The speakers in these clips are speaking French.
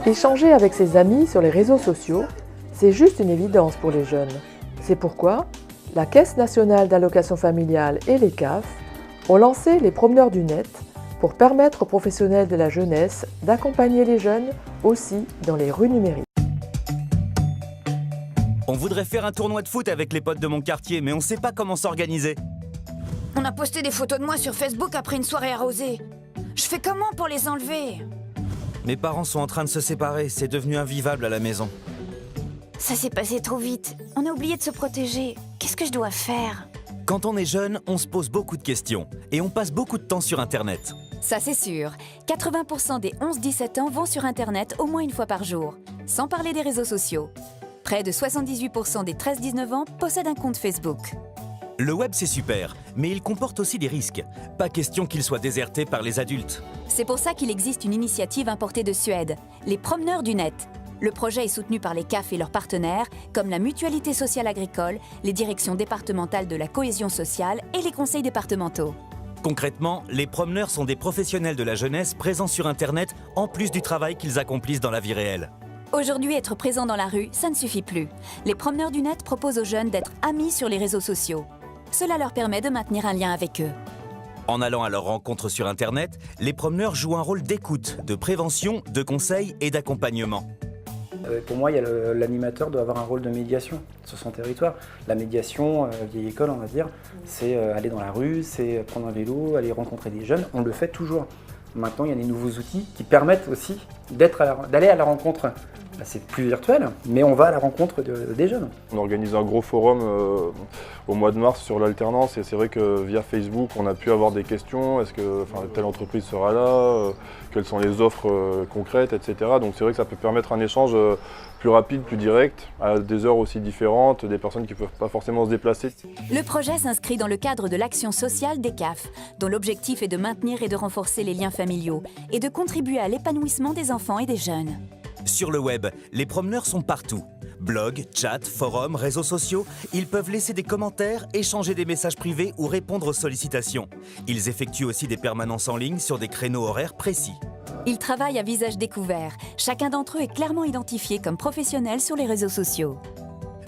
Échanger avec ses amis sur les réseaux sociaux, c'est juste une évidence pour les jeunes. C'est pourquoi la Caisse nationale d'allocation familiale et les CAF ont lancé les promeneurs du net pour permettre aux professionnels de la jeunesse d'accompagner les jeunes aussi dans les rues numériques. On voudrait faire un tournoi de foot avec les potes de mon quartier, mais on sait pas comment s'organiser. On a posté des photos de moi sur Facebook après une soirée arrosée. Je fais comment pour les enlever? Mes parents sont en train de se séparer, c'est devenu invivable à la maison. Ça s'est passé trop vite. On a oublié de se protéger. Qu'est-ce que je dois faire? Quand on est jeune, on se pose beaucoup de questions et on passe beaucoup de temps sur Internet. Ça c'est sûr. 80% des 11-17 ans vont sur Internet au moins une fois par jour, sans parler des réseaux sociaux. Près de 78% des 13-19 ans possèdent un compte Facebook. Le web c'est super, mais il comporte aussi des risques. Pas question qu'il soit déserté par les adultes. C'est pour ça qu'il existe une initiative importée de Suède, les promeneurs du net. Le projet est soutenu par les CAF et leurs partenaires, comme la Mutualité sociale agricole, les directions départementales de la cohésion sociale et les conseils départementaux. Concrètement, les promeneurs sont des professionnels de la jeunesse présents sur Internet en plus du travail qu'ils accomplissent dans la vie réelle. Aujourd'hui, être présent dans la rue, ça ne suffit plus. Les promeneurs du net proposent aux jeunes d'être amis sur les réseaux sociaux. Cela leur permet de maintenir un lien avec eux. En allant à leur rencontre sur Internet, les promeneurs jouent un rôle d'écoute, de prévention, de conseil et d'accompagnement. Pour moi, l'animateur doit avoir un rôle de médiation sur son territoire. La médiation, vieille école, on va dire, c'est aller dans la rue, c'est prendre un vélo, aller rencontrer des jeunes. On le fait toujours. Maintenant, il y a des nouveaux outils qui permettent aussi d'aller à la rencontre. C'est plus virtuel, mais on va à la rencontre des jeunes. On organise un gros forum au mois de mars sur l'alternance et c'est vrai que via Facebook, on a pu avoir des questions. Est-ce que telle entreprise sera là? Quelles sont les offres concrètes, etc. Donc c'est vrai que ça peut permettre un échange plus rapide, plus direct, à des heures aussi différentes, des personnes qui ne peuvent pas forcément se déplacer. Le projet s'inscrit dans le cadre de l'action sociale des CAF, dont l'objectif est de maintenir et de renforcer les liens familiaux et de contribuer à l'épanouissement des enfants et des jeunes. Sur le web, les promeneurs sont partout. Blogs, chats, forums, réseaux sociaux, ils peuvent laisser des commentaires, échanger des messages privés ou répondre aux sollicitations. Ils effectuent aussi des permanences en ligne sur des créneaux horaires précis. Ils travaillent à visage découvert. Chacun d'entre eux est clairement identifié comme professionnel sur les réseaux sociaux.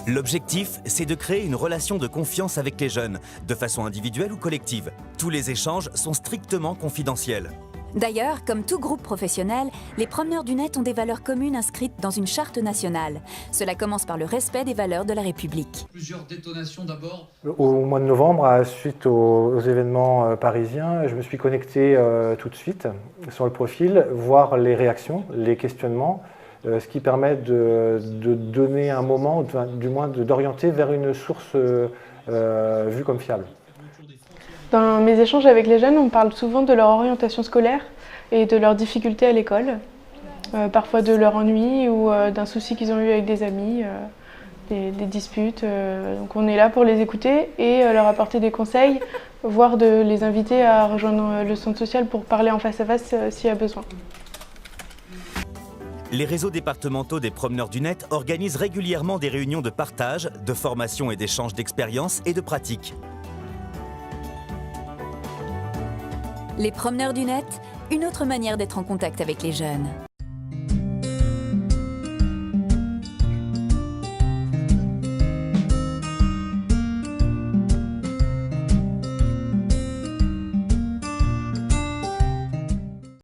L'objectif, c'est de créer une relation de confiance avec les jeunes, de façon individuelle ou collective. Tous les échanges sont strictement confidentiels. D'ailleurs, comme tout groupe professionnel, les promeneurs du net ont des valeurs communes inscrites dans une charte nationale. Cela commence par le respect des valeurs de la République. Plusieurs détonations d'abord. Au mois de novembre, suite aux événements parisiens, je me suis connecté tout de suite sur le profil, voir les réactions, les questionnements, ce qui permet de donner un moment, du moins d'orienter vers une source vue comme fiable. Dans mes échanges avec les jeunes, on parle souvent de leur orientation scolaire et de leurs difficultés à l'école, parfois de leur ennui ou d'un souci qu'ils ont eu avec des amis, des disputes. Donc on est là pour les écouter et leur apporter des conseils, voire de les inviter à rejoindre le centre social pour parler en face à face s'il y a besoin. Les réseaux départementaux des promeneurs du net organisent régulièrement des réunions de partage, de formation et d'échange d'expériences et de pratiques. Les promeneurs du net, une autre manière d'être en contact avec les jeunes.